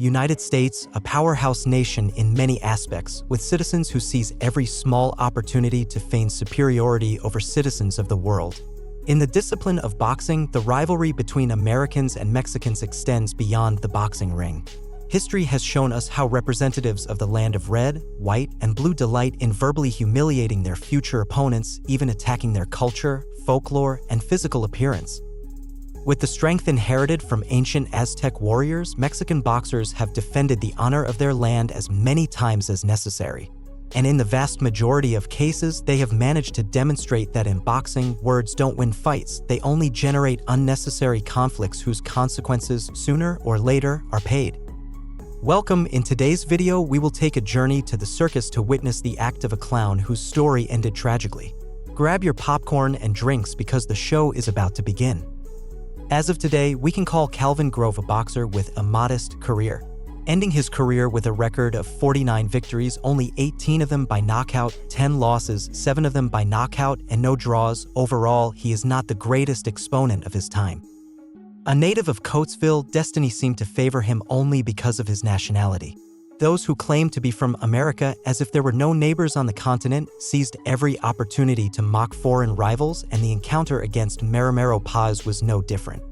United States, a powerhouse nation in many aspects, with citizens who seize every small opportunity to feign superiority over citizens of the world. In the discipline of boxing, the rivalry between Americans and Mexicans extends beyond the boxing ring. History has shown us how representatives of the land of red, white, and blue delight in verbally humiliating their future opponents, even attacking their culture, folklore, and physical appearance. With the strength inherited from ancient Aztec warriors, Mexican boxers have defended the honor of their land as many times as necessary. And in the vast majority of cases, they have managed to demonstrate that in boxing, words don't win fights, they only generate unnecessary conflicts whose consequences, sooner or later, are paid. Welcome. In today's video, we will take a journey to the circus to witness the act of a clown whose story ended tragically. Grab your popcorn and drinks because the show is about to begin. As of today, we can call Calvin Grove a boxer with a modest career. Ending his career with a record of 49 victories, only 18 of them by knockout, 10 losses, 7 of them by knockout, and no draws. Overall, he is not the greatest exponent of his time. A native of Coatesville, destiny seemed to favor him only because of his nationality. Those who claimed to be from America, as if there were no neighbors on the continent, seized every opportunity to mock foreign rivals, and the encounter against Marimero Paz was no different.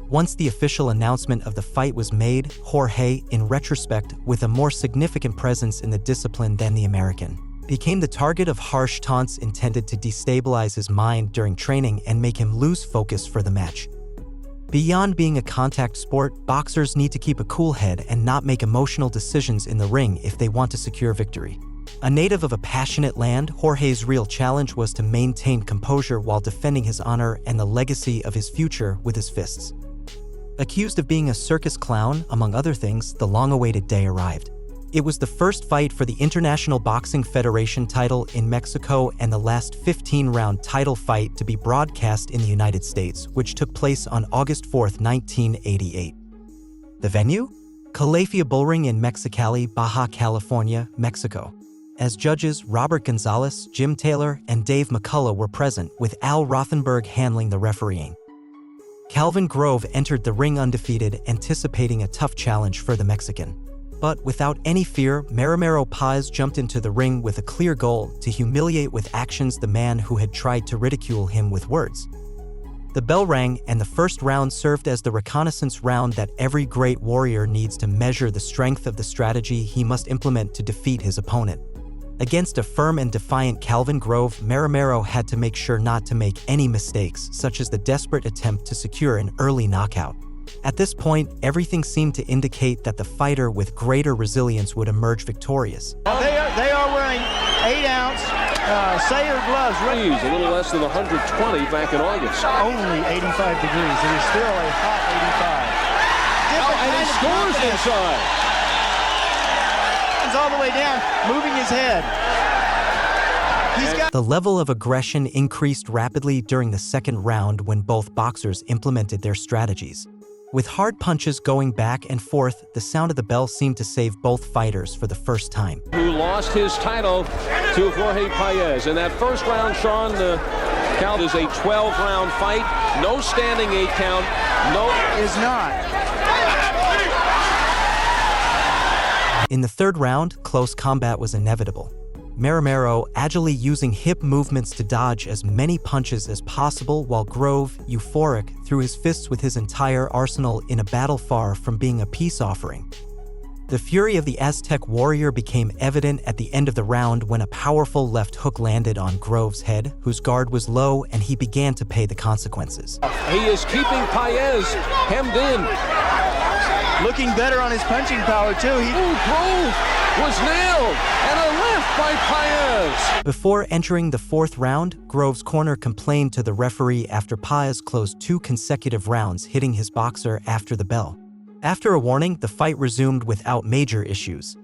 Once the official announcement of the fight was made, Jorge, in retrospect, with a more significant presence in the discipline than the American, became the target of harsh taunts intended to destabilize his mind during training and make him lose focus for the match. Beyond being a contact sport, boxers need to keep a cool head and not make emotional decisions in the ring if they want to secure victory. A native of a passionate land, Jorge's real challenge was to maintain composure while defending his honor and the legacy of his future with his fists. Accused of being a circus clown, among other things, the long-awaited day arrived. It was the first fight for the International Boxing Federation title in Mexico and the last 15-round title fight to be broadcast in the United States, which took place on August 4, 1988. The venue? Calafia Bullring in Mexicali, Baja California, Mexico. As judges, Robert Gonzalez, Jim Taylor, and Dave McCullough were present, with Al Rothenberg handling the refereeing. Calvin Grove entered the ring undefeated, anticipating a tough challenge for the Mexican. But without any fear, Marimero Paz jumped into the ring with a clear goal: to humiliate with actions the man who had tried to ridicule him with words. The bell rang, and the first round served as the reconnaissance round that every great warrior needs to measure the strength of the strategy he must implement to defeat his opponent. Against a firm and defiant Calvin Grove, Marimero had to make sure not to make any mistakes, such as the desperate attempt to secure an early knockout. At this point, everything seemed to indicate that the fighter with greater resilience would emerge victorious. They are wearing 8-ounce Sayer gloves. A little less than 120 back in August. Only 85 degrees. It is still a hot 85. And he scores inside. All the way down, moving his head. The level of aggression increased rapidly during the second round when both boxers implemented their strategies. With hard punches going back and forth, the sound of the bell seemed to save both fighters for the first time. Who lost his title to Jorge Paez. In that first round, Sean, the count is a 12-round fight. No standing 8 count. No. Is not. In the third round, close combat was inevitable. Marimero agilely using hip movements to dodge as many punches as possible, while Grove, euphoric, threw his fists with his entire arsenal in a battle far from being a peace offering. The fury of the Aztec warrior became evident at the end of the round when a powerful left hook landed on Grove's head, whose guard was low, and he began to pay the consequences. He is keeping Paez hemmed in. Looking better on his punching power, too. Grove was nailed, and a left by Paez. Before entering the fourth round, Grove's corner complained to the referee after Paez closed 2 consecutive rounds, hitting his boxer after the bell. After a warning, the fight resumed without major issues.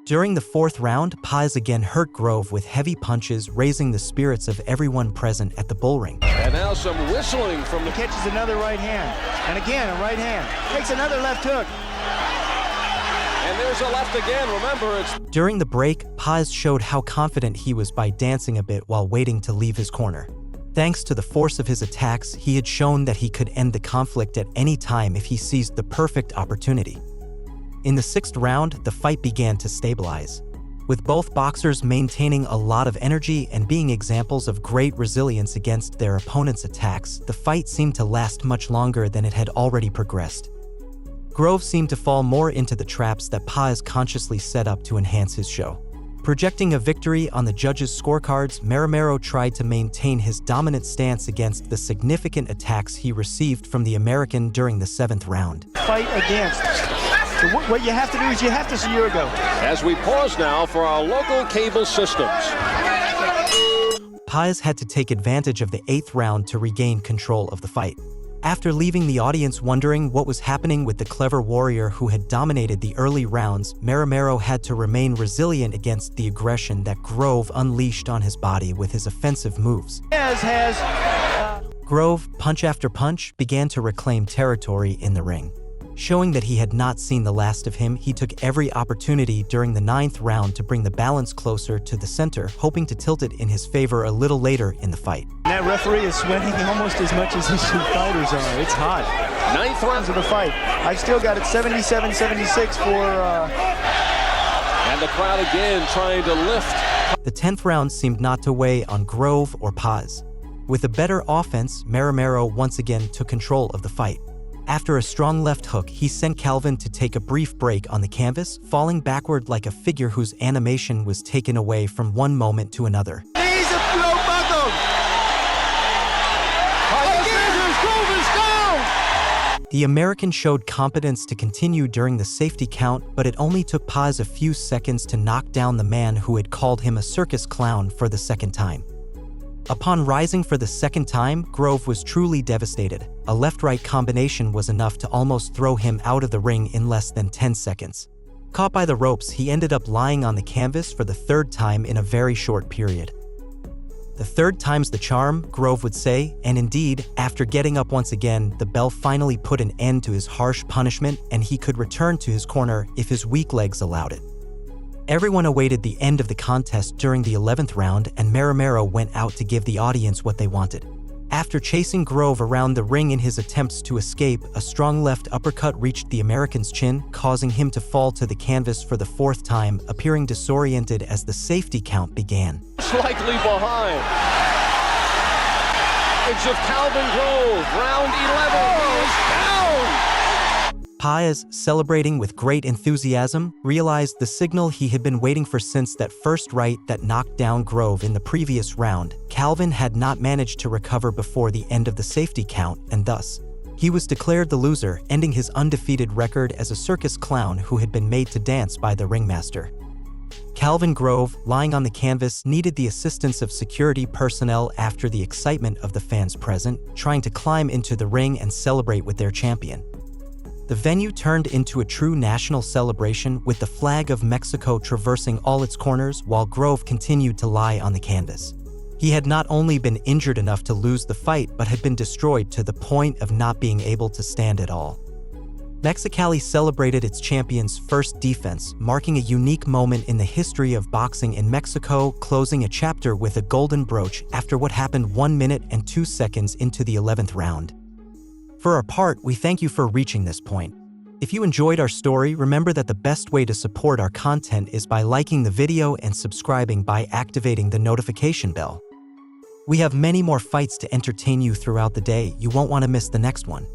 During the fourth round, Paez again hurt Grove with heavy punches, raising the spirits of everyone present at the bullring. And now some whistling from the... He catches another right hand. And again, a right hand. Takes another left hook. And there's a left again. Remember, it's... During the break, Paez showed how confident he was by dancing a bit while waiting to leave his corner. Thanks to the force of his attacks, he had shown that he could end the conflict at any time if he seized the perfect opportunity. In the 6th round, the fight began to stabilize. With both boxers maintaining a lot of energy and being examples of great resilience against their opponent's attacks, the fight seemed to last much longer than it had already progressed. Grove seemed to fall more into the traps that Paz consciously set up to enhance his show. Projecting a victory on the judges' scorecards, Maromero tried to maintain his dominant stance against the significant attacks he received from the American during the 7th round. Fight against. So what you have to do is you have to see your go. As we pause now for our local cable systems. Paz had to take advantage of the 8th round to regain control of the fight. After leaving the audience wondering what was happening with the clever warrior who had dominated the early rounds, Maromero had to remain resilient against the aggression that Grove unleashed on his body with his offensive moves. Grove, punch after punch, began to reclaim territory in the ring. Showing that he had not seen the last of him, he took every opportunity during the 9th round to bring the balance closer to the center, hoping to tilt it in his favor a little later in the fight. That referee is sweating almost as much as his two fighters are. It's hot. 9th round of the fight. I've still got it 77-76 for... And the crowd again trying to lift. The 10th round seemed not to weigh on Grove or Paz. With a better offense, Maromero once again took control of the fight. After a strong left hook, he sent Calvin to take a brief break on the canvas, falling backward like a figure whose animation was taken away from one moment to another. The American showed competence to continue during the safety count, but it only took Paz a few seconds to knock down the man who had called him a circus clown for the 2nd time. Upon rising for the 2nd time, Grove was truly devastated. A left-right combination was enough to almost throw him out of the ring in less than 10 seconds. Caught by the ropes, he ended up lying on the canvas for the 3rd time in a very short period. The 3rd time's the charm, Grove would say, and indeed, after getting up once again, the bell finally put an end to his harsh punishment and he could return to his corner if his weak legs allowed it. Everyone awaited the end of the contest during the 11th round, and Maromero went out to give the audience what they wanted. After chasing Grove around the ring in his attempts to escape, a strong left uppercut reached the American's chin, causing him to fall to the canvas for the 4th time, appearing disoriented as the safety count began. Slightly behind. It's of Calvin Grove, round 11, he is down! Paz, celebrating with great enthusiasm, realized the signal he had been waiting for since that first right that knocked down Grove in the previous round. Calvin had not managed to recover before the end of the safety count, and thus, he was declared the loser, ending his undefeated record as a circus clown who had been made to dance by the ringmaster. Calvin Grove, lying on the canvas, needed the assistance of security personnel after the excitement of the fans present, trying to climb into the ring and celebrate with their champion. The venue turned into a true national celebration, with the flag of Mexico traversing all its corners while Grove continued to lie on the canvas. He had not only been injured enough to lose the fight, but had been destroyed to the point of not being able to stand at all. Mexicali celebrated its champion's first defense, marking a unique moment in the history of boxing in Mexico, closing a chapter with a golden brooch after what happened 1 minute and 2 seconds into the 11th round. For our part, we thank you for reaching this point. If you enjoyed our story, remember that the best way to support our content is by liking the video and subscribing by activating the notification bell. We have many more fights to entertain you throughout the day. You won't want to miss the next one.